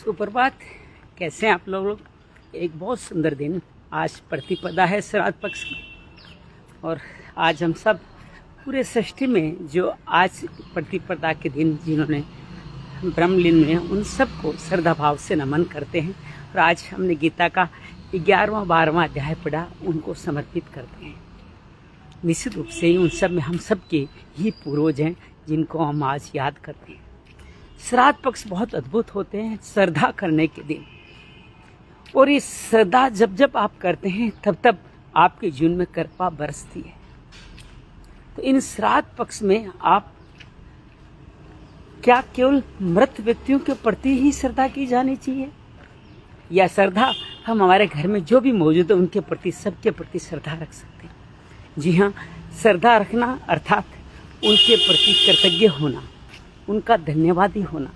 सुप्रभात। कैसे हैं आप लोग? एक बहुत सुंदर दिन, आज प्रतिपदा है श्राद्ध पक्ष की, और आज हम सब पूरे षष्ठी में जो आज प्रतिपदा के दिन जिन्होंने ब्रह्मलीन में, उन सबको श्रद्धा भाव से नमन करते हैं। और आज हमने गीता का 11वां 12वां अध्याय पढ़ा, उनको समर्पित करते हैं। निश्चित रूप से उन सब में हम सब के ही पूर्वज हैं जिनको हम आज याद करते हैं। श्राद्ध पक्ष बहुत अद्भुत होते हैं, श्रद्धा करने के दिन। और ये श्रद्धा जब जब आप करते हैं तब तब आपके जीवन में कृपा बरसती है। तो इन श्राद्ध पक्ष में आप क्या केवल मृत व्यक्तियों के प्रति ही श्रद्धा की जानी चाहिए, या श्रद्धा हम हमारे घर में जो भी मौजूद है उनके प्रति, सबके प्रति श्रद्धा रख सकते हैं? जी हाँ, श्रद्धा रखना अर्थात उनके प्रति कृतज्ञ होना, उनका धन्यवादी होना।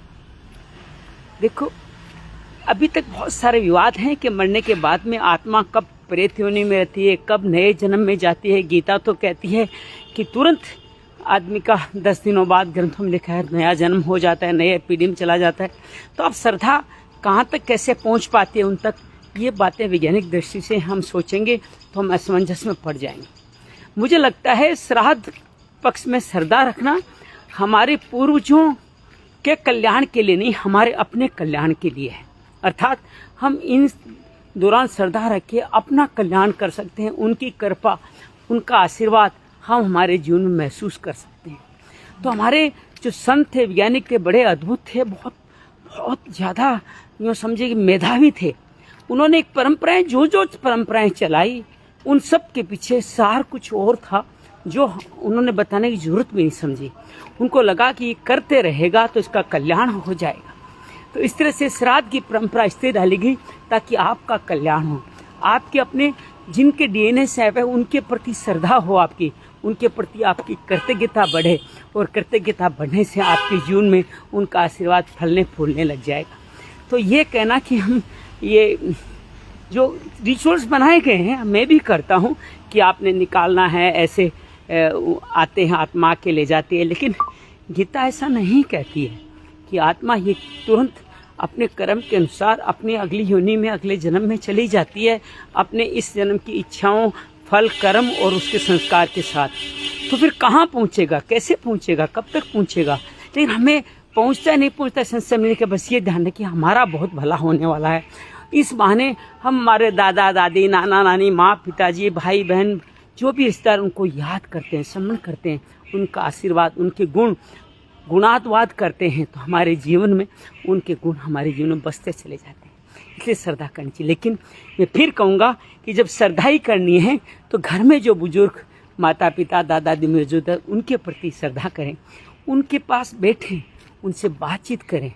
देखो, अभी तक बहुत सारे विवाद हैं कि मरने के बाद में आत्मा कब प्रेत योनि में रहती है, कब नए जन्म में जाती है। गीता तो कहती है कि तुरंत आदमी का 10 दिनों बाद, ग्रंथों में लिखा है, नया जन्म हो जाता है, नए पीढ़ी में चला जाता है। तो अब श्रद्धा कहाँ तक कैसे पहुँच पाती है उन तक, ये बातें वैज्ञानिक दृष्टि से हम सोचेंगे तो हम असमंजस में पड़ जाएंगे। मुझे लगता है श्राद्ध पक्ष में श्रद्धा रखना हमारे पूर्वजों के कल्याण के लिए नहीं, हमारे अपने कल्याण के लिए है। अर्थात हम इन दौरान श्रद्धा रख के अपना कल्याण कर सकते हैं। उनकी कृपा, उनका आशीर्वाद हम हमारे जीवन में महसूस कर सकते हैं। तो हमारे जो संत थे, वैज्ञानिक थे, बड़े अद्भुत थे, बहुत बहुत ज़्यादा यूँ समझे कि मेधावी थे। उन्होंने एक परंपराएं, जो परंपराएं चलाई, उन सब के पीछे सार कुछ और था जो उन्होंने बताने की जरूरत भी नहीं समझी। उनको लगा कि ये करते रहेगा तो इसका कल्याण हो जाएगा। तो इस तरह से श्राद्ध की परंपरा इसलिए डाली गई ताकि आपका कल्याण हो, आपके अपने जिनके डीएनए से है उनके प्रति श्रद्धा हो, आपकी उनके प्रति आपकी कृतज्ञता बढ़े, और कृतज्ञता बढ़ने से आपके जीवन में उनका आशीर्वाद फलने फूलने लग जाएगा। तो ये कहना कि हम ये जो रिचुअल्स बनाए गए हैं, मैं भी करता हूँ कि आपने निकालना है, ऐसे आते हैं आत्मा के ले जाती है, लेकिन गीता ऐसा नहीं कहती है कि आत्मा ये तुरंत अपने कर्म के अनुसार अपने अगली योनि में, अगले जन्म में चली जाती है, अपने इस जन्म की इच्छाओं, फल, कर्म और उसके संस्कार के साथ। तो फिर कहाँ पहुँचेगा, कैसे पहुँचेगा, कब तक पहुँचेगा? लेकिन हमें पहुँचता नहीं पहुँचता संशय मिलने के बस ये ध्यान है कि हमारा बहुत भला होने वाला है। इस बहाने हम हमारे दादा दादी, नाना नानी, माँ पिताजी, भाई बहन, जो भी रिश्तेदार, उनको याद करते हैं, सम्मान करते हैं, उनका आशीर्वाद, उनके गुणात्वाद करते हैं, तो हमारे जीवन में उनके गुण हमारे जीवन में बसते चले जाते हैं। इसलिए श्रद्धा करनी चाहिए। लेकिन मैं फिर कहूँगा कि जब श्रद्धा ही करनी है तो घर में जो बुजुर्ग माता पिता दादा दादी मौजूद है उनके प्रति श्रद्धा करें, उनके पास बैठें, उनसे बातचीत करें,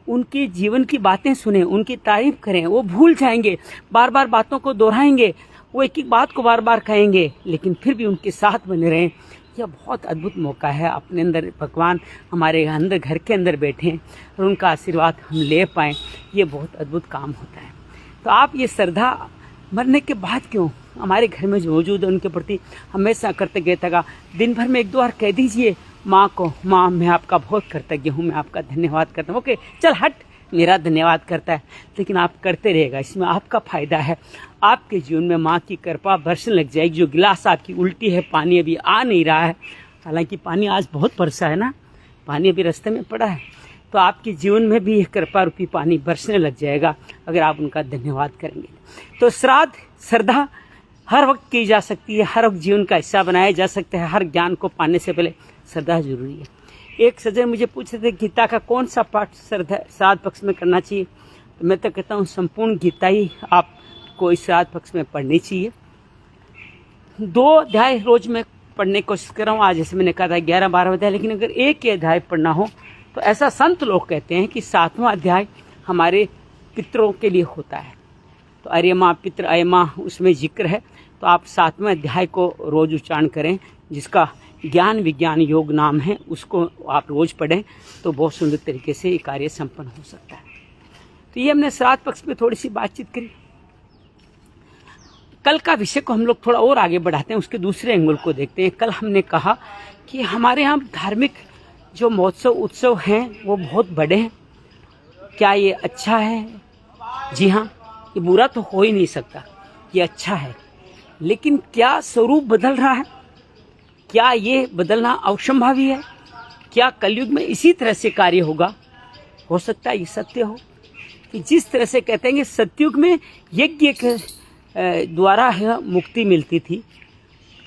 उनके जीवन की बातें सुनें, उनकी तारीफ करें। वो भूल जाएंगे, बार बार बातों को दोहराएंगे, वो एक एक बात को बार बार कहेंगे, लेकिन फिर भी उनके साथ बने रहें। यह बहुत अद्भुत मौका है, अपने अंदर भगवान हमारे अंदर, घर के अंदर बैठें और उनका आशीर्वाद हम ले पाएँ। ये बहुत अद्भुत काम होता है। तो आप ये श्रद्धा मरने के बाद क्यों हमारे घर में जो मौजूद है उनके प्रति हमेशा कृतज्ञता का दिन भर में 1-2 बार कह दीजिए माँ को, माँ मैं आपका बहुत कृतज्ञ हूँ, मैं आपका धन्यवाद करता हूँ। ओके चल हट, मेरा धन्यवाद करता है, लेकिन आप करते रहेगा, इसमें आपका फायदा है। आपके जीवन में माँ की कृपा बरसने लग जाएगी। जो गिलास आपकी उल्टी है, पानी अभी आ नहीं रहा है, हालांकि पानी आज बहुत बरसा है ना, पानी अभी रास्ते में पड़ा है, तो आपके जीवन में भी कृपा रूपी पानी बरसने लग जाएगा अगर आप उनका धन्यवाद करेंगे। तो श्राद्ध श्रद्धा हर वक्त की जा सकती है, हर वक्त जीवन का हिस्सा बनाया जा सकता है। हर ज्ञान को पाने से पहले श्रद्धा जरूरी है। एक सज्जन मुझे पूछ रहे थे गीता का कौन सा पाठ श्राद्ध पक्ष में करना चाहिए, तो मैं तो कहता हूँ संपूर्ण गीता ही आपको इस श्राद्ध पक्ष में पढ़नी चाहिए। 2 अध्याय रोज में पढ़ने की कोशिश कर रहा हूँ। आज जैसे मैंने कहा था 11-12 अध्याय, लेकिन अगर एक ही अध्याय पढ़ना हो तो ऐसा संत लोग कहते हैं कि 7वां अध्याय हमारे पितरों के लिए होता है। तो अर्यमा पितृ अयमा उसमें जिक्र है, तो आप 7वें अध्याय को रोज उच्चारण करें, जिसका ज्ञान विज्ञान योग नाम है, उसको आप रोज पढ़ें तो बहुत सुंदर तरीके से ये कार्य संपन्न हो सकता है। तो ये हमने श्राद्ध पक्ष में थोड़ी सी बातचीत करी। कल का विषय को हम लोग थोड़ा और आगे बढ़ाते हैं, उसके दूसरे एंगल को देखते हैं। कल हमने कहा कि हमारे यहाँ धार्मिक जो महोत्सव उत्सव हैं वो बहुत बड़े हैं। क्या ये अच्छा है? जी हाँ, ये बुरा तो हो ही नहीं सकता, ये अच्छा है। लेकिन क्या स्वरूप बदल रहा है? क्या ये बदलना अवसंभावी है? क्या कलयुग में इसी तरह से कार्य होगा? हो सकता है ये सत्य हो कि जिस तरह से कहते हैं कि सतयुग में यज्ञ के द्वारा मुक्ति मिलती थी,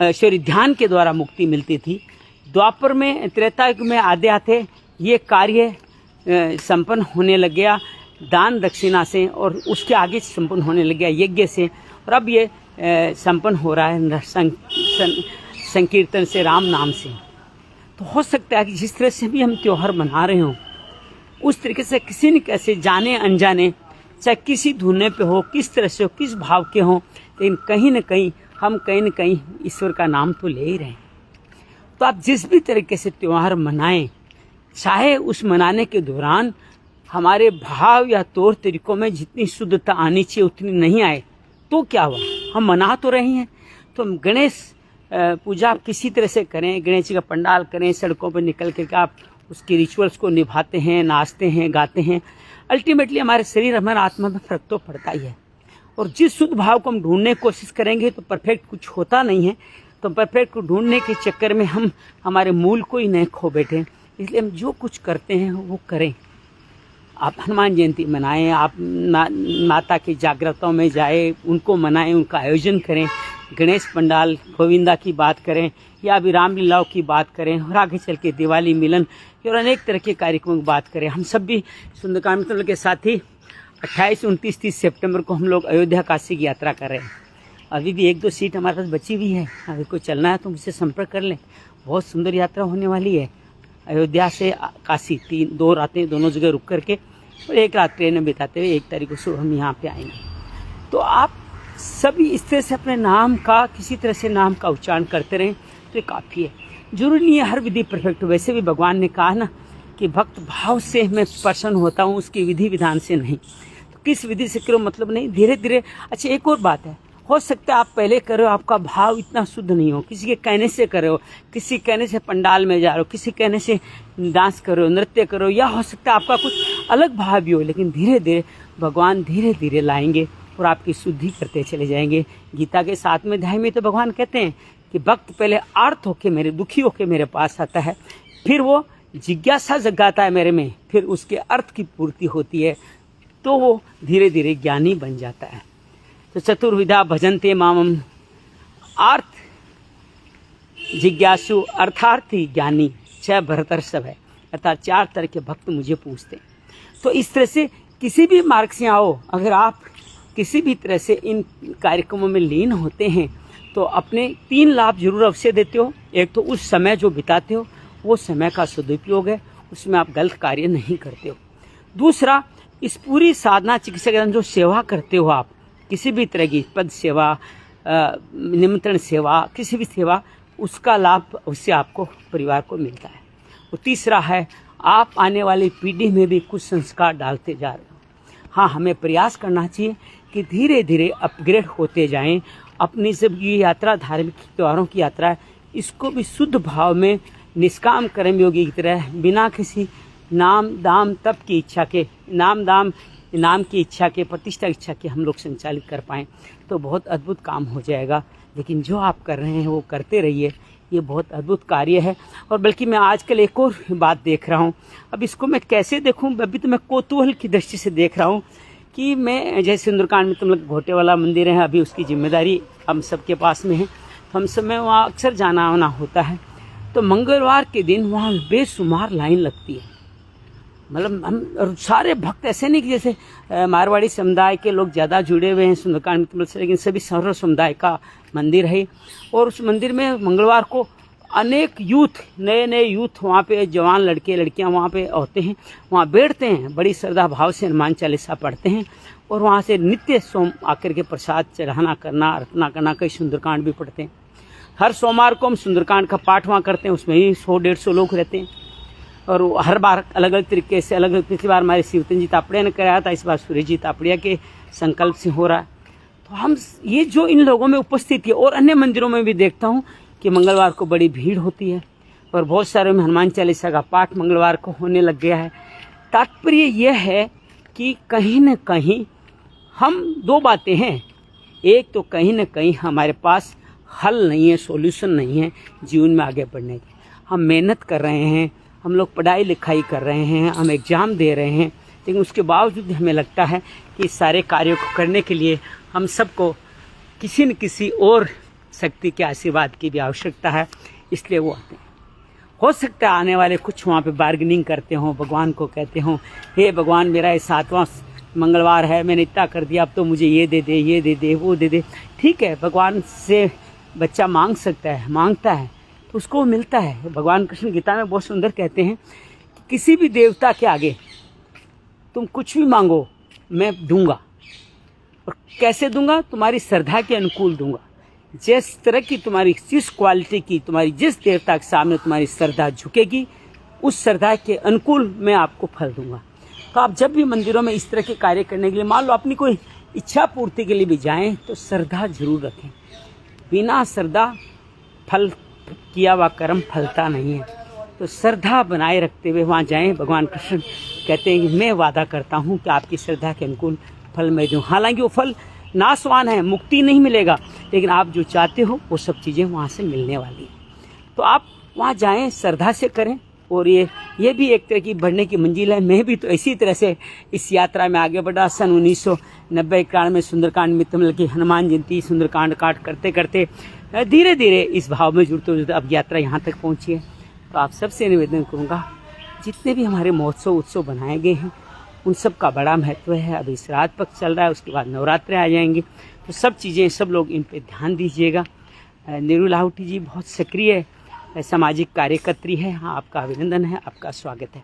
सॉरी ध्यान के द्वारा मुक्ति मिलती थी। द्वापर में, त्रेता युग में आते आते ये कार्य संपन्न होने लग गया दान दक्षिणा से, और उसके आगे संपन्न होने लग गया यज्ञ से, और अब ये संपन्न हो रहा है संकीर्तन से, राम नाम से। तो हो सकता है कि जिस तरह से भी हम त्यौहार मना रहे हों, उस तरीके से किसी न कैसे जाने अनजाने, चाहे किसी धुने पे हो, किस तरह से हो, किस भाव के हों, लेकिन कहीं न कहीं हम कहीं न कहीं ईश्वर का नाम तो ले ही रहे हैं। तो आप जिस भी तरीके से त्यौहार मनाएं, चाहे उस मनाने के दौरान हमारे भाव या तौर तरीकों में जितनी शुद्धता आनी चाहिए उतनी नहीं आए तो क्या हुआ? हम मना तो रहे हैं। तो गणेश पूजा आप किसी तरह से करें, गणेश जी का पंडाल करें, सड़कों पर निकल कर आप उसके रिचुअल्स को निभाते हैं, नाचते हैं, गाते हैं, अल्टीमेटली हमारे शरीर, हमारे आत्मा में फर्क तो पड़ता ही है। और जिस शुद्ध भाव को हम ढूंढने की कोशिश करेंगे तो परफेक्ट कुछ होता नहीं है। तो परफेक्ट को ढूंढने के चक्कर में हम हमारे मूल को ही नहीं खो बैठे। इसलिए हम जो कुछ करते हैं वो करें। आप हनुमान जयंती मनाएं, आप माता की जागृतों में जाए, उनको मनाएं, उनका आयोजन करें, गणेश पंडाल गोविंदा की बात करें, या अभी रामलीलाओं की बात करें, और आगे चल के दिवाली मिलन और अनेक तरह के कार्यक्रमों की बात करें। हम सब भी सुंदरकांड मित्रों के साथ ही 28, 29, 30 सितंबर को हम लोग अयोध्या काशी की यात्रा कर रहे हैं। अभी भी 1-2 सीट हमारे पास बची हुई है, अगर कोई चलना है तो मुझसे संपर्क कर लें। बहुत सुंदर यात्रा होने वाली है। अयोध्या से काशी 2 रातें दोनों जगह रुक करके और 1 रात ट्रेन में बिताते हुए 1 तारीख को सुबह हम यहाँ पे आएंगे। तो आप सभी इस तरह से अपने नाम का, किसी तरह से नाम का उच्चारण करते रहें तो ये काफ़ी है। जरूरी नहीं है हर विधि परफेक्ट हो। वैसे भी भगवान ने कहा ना कि भक्त भाव से मैं प्रसन्न होता हूँ, उसकी विधि विधान से नहीं। तो किस विधि से करो मतलब नहीं, धीरे धीरे। अच्छा, एक और बात है, हो सकता है आप पहले करो, आपका भाव इतना शुद्ध नहीं हो, किसी के कहने से करो, किसी कहने से पंडाल में जा रहे हो, किसी कहने से डांस करो, नृत्य करो, या हो सकता है आपका कुछ अलग भाव भी हो, लेकिन धीरे धीरे भगवान धीरे धीरे लाएंगे और आपकी शुद्धि करते चले जाएंगे। गीता के 7वें अध्याय में तो भगवान कहते हैं कि भक्त पहले आर्त होके मेरे, दुखी होके मेरे पास आता है, फिर वो जिज्ञासा जगाता है मेरे में, फिर उसके अर्थ की पूर्ति होती है, तो वो धीरे धीरे ज्ञानी बन जाता है। तो चतुर्विधा भजन्ते मामम, आर्थ जिज्ञासु अर्थार्थी ज्ञानी 6 भरतर सब है, अर्थात 4 तरह के भक्त मुझे पूछते हैं। तो इस तरह से किसी भी मार्ग से आओ, अगर आप किसी भी तरह से इन कार्यक्रमों में लीन होते हैं तो अपने 3 लाभ जरूर अवश्य देते हो। एक तो उस समय जो बिताते हो वो समय का सदुपयोग है, उसमें आप गलत कार्य नहीं करते हो। दूसरा, इस पूरी साधना चिकित्सा के जो सेवा करते हो आप, किसी भी तरह की पद सेवा, निमंत्रण सेवा, किसी भी सेवा, उसका लाभ उससे आपको परिवार को मिलता है। और तीसरा है, आप आने वाली पीढ़ी में भी कुछ संस्कार डालते जा रहे हो। हाँ, हमें प्रयास करना चाहिए कि धीरे धीरे अपग्रेड होते जाएं। अपनी जब ये यात्रा धार्मिक त्योहारों की यात्रा है, इसको भी शुद्ध भाव में निष्काम कर्मयोगी की तरह, बिना किसी नाम दाम तप की इच्छा के, नाम की इच्छा के, प्रतिष्ठा की इच्छा के हम लोग संचालित कर पाएँ तो बहुत अद्भुत काम हो जाएगा। लेकिन जो आप कर रहे हैं वो करते रहिए, ये बहुत अद्भुत कार्य है। और बल्कि मैं आजकल एक और बात देख रहा हूँ, अब इसको मैं कैसे देखूँ, अभी तो मैं कौतूहल की दृष्टि से देख रहा हूँ कि मैं, जैसे सुंदरकांड में तुम लोग घोटे वाला मंदिर है, अभी उसकी जिम्मेदारी हम सबके पास में है, तो हम सब में वहाँ अक्सर जाना आना होता है। तो मंगलवार के दिन वहाँ बेशुमार लाइन लगती है। मतलब हम सारे भक्त, ऐसे नहीं कि जैसे मारवाड़ी समुदाय के लोग ज़्यादा जुड़े हुए हैं सुंदरकांड से, लेकिन सभी सर्व समुदाय का मंदिर है। और उस मंदिर में मंगलवार को अनेक यूथ, नए नए यूथ वहाँ पे, जवान लड़के लड़कियाँ वहाँ पे होते हैं, वहाँ बैठते हैं, बड़ी श्रद्धा भाव से हनुमान चालीसा पढ़ते हैं और वहाँ से नित्य सोम आकर के प्रसाद चढ़ाना करना, अर्पणा करना, कई सुंदरकांड भी पढ़ते हैं। हर सोमवार को हम सुंदरकांड का पाठ वहाँ करते हैं, उसमें ही 100-150 लोग रहते हैं। और हर बार अलग अलग तरीके से, अलग अलग, पिछली बार हमारे शिवतन जी तापड़िया ने कराया था, इस बार सूर्य जी तापड़िया के संकल्प से हो रहा है। तो हम ये जो इन लोगों में उपस्थिति है, और अन्य मंदिरों में भी देखता हूँ कि मंगलवार को बड़ी भीड़ होती है और बहुत सारे में हनुमान चालीसा का पाठ मंगलवार को होने लग गया है। तात्पर्य यह है कि कहीं न कहीं हम दो बातें हैं, एक तो कहीं न कहीं हमारे पास हल नहीं है, सॉल्यूशन नहीं है जीवन में आगे बढ़ने की। हम मेहनत कर रहे हैं, हम लोग पढ़ाई लिखाई कर रहे हैं, हम एग्ज़ाम दे रहे हैं, लेकिन उसके बावजूद हमें लगता है कि इस सारे कार्यों को करने के लिए हम सबको किसी न किसी और शक्ति के आशीर्वाद की भी आवश्यकता है, इसलिए वो आते हैं। हो सकता है आने वाले कुछ वहाँ पे बार्गेनिंग करते हों, भगवान को कहते हों, हे भगवान मेरा ये 7वां मंगलवार है, मैंने इतना कर दिया, अब तो मुझे ये दे दे, ये दे दे, वो दे दे। ठीक है, भगवान से बच्चा मांग सकता है, मांगता है तो उसको मिलता है। भगवान कृष्ण गीता में बहुत सुंदर कहते हैं कि किसी भी देवता के आगे तुम कुछ भी मांगो मैं दूंगा, और कैसे दूंगा? तुम्हारी श्रद्धा के अनुकूल दूंगा। जिस तरह की तुम्हारी, जिस क्वालिटी की तुम्हारी, जिस देवता के सामने तुम्हारी श्रद्धा झुकेगी, उस श्रद्धा के अनुकूल मैं आपको फल दूंगा। तो आप जब भी मंदिरों में इस तरह के कार्य करने के लिए, मान लो अपनी कोई इच्छा पूर्ति के लिए भी जाएं, तो श्रद्धा जरूर रखें। बिना श्रद्धा फल किया हुआ कर्म फलता नहीं है। तो श्रद्धा बनाए रखते हुए वहाँ जाएं। भगवान कृष्ण कहते हैं कि मैं वादा करता हूँ कि आपकी श्रद्धा के अनुकूल फल मैं दूँ। हालांकि वो फल नाशवान है, मुक्ति नहीं मिलेगा, लेकिन आप जो चाहते हो वो सब चीज़ें वहाँ से मिलने वाली हैं। तो आप वहाँ जाएं, श्रद्धा से करें, और ये भी एक तरह की बढ़ने की मंजिल है। मैं भी तो इसी तरह से इस यात्रा में आगे बढ़ा। सन 1990-91 में सुंदरकांड में मतलब कि हनुमान जयंती, सुंदरकांड काट करते करते धीरे धीरे इस भाव में जुड़ते जुड़ते अब यात्रा यहाँ तक पहुँची है। तो आप सबसे निवेदन करूँगा, जितने भी हमारे महोत्सव उत्सव बनाए गए हैं उन सब का बड़ा महत्व है। अभी श्राद्ध पक्ष चल रहा है, उसके बाद नवरात्रे आ जाएंगे, तो सब चीज़ें, सब लोग इन पे ध्यान दीजिएगा। नीरू लाहौटी जी बहुत सक्रिय सामाजिक कार्यकर्त्री है। हाँ, आपका अभिनंदन है, आपका स्वागत है।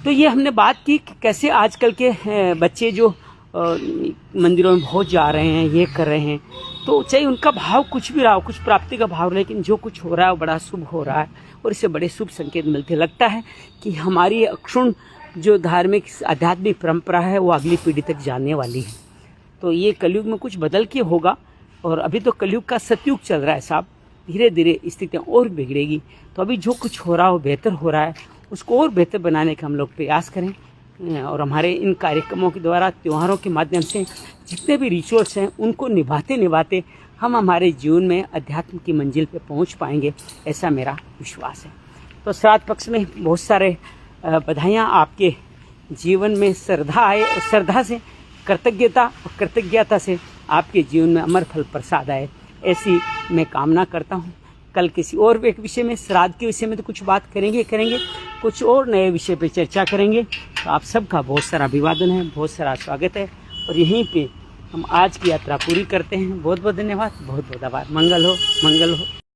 तो ये हमने बात की कि कैसे आजकल के बच्चे जो मंदिरों में बहुत जा रहे हैं, ये कर रहे हैं, तो चाहे उनका भाव कुछ भी रहा हो, कुछ प्राप्ति का भाव, लेकिन जो कुछ हो रहा है वो बड़ा शुभ हो रहा है और इससे बड़े शुभ संकेत मिलते। लगता है कि हमारी अक्षुण जो धार्मिक आध्यात्मिक परंपरा है वो अगली पीढ़ी तक जाने वाली है। तो ये कलयुग में कुछ बदल के होगा, और अभी तो कलयुग का सतयुग चल रहा है साहब। धीरे धीरे स्थितियाँ और बिगड़ेगी। तो अभी जो कुछ हो रहा हो, बेहतर हो रहा है, उसको और बेहतर बनाने का हम लोग प्रयास करें। और हमारे इन कार्यक्रमों के द्वारा, त्योहारों के माध्यम से जितने भी रिचुअल्स हैं उनको निभाते निभाते हम हमारे जीवन में अध्यात्म की मंजिल पे पहुंच पाएंगे, ऐसा मेरा विश्वास है। तो श्राद्ध पक्ष में बहुत सारे बधाइयाँ। आपके जीवन में श्रद्धा आए, और श्रद्धा से कृतज्ञता, और कृतज्ञता से आपके जीवन में अमर फल प्रसाद आए, ऐसी मैं कामना करता हूँ। कल किसी और एक विषय में, श्राद्ध के विषय में तो कुछ बात करेंगे, कुछ और नए विषय पे चर्चा करेंगे। तो आप सबका बहुत सारा अभिवादन है, बहुत सारा स्वागत है, और यहीं पे हम आज की यात्रा पूरी करते हैं। बहुत बहुत धन्यवाद, बहुत बहुत आभार। मंगल हो, मंगल हो।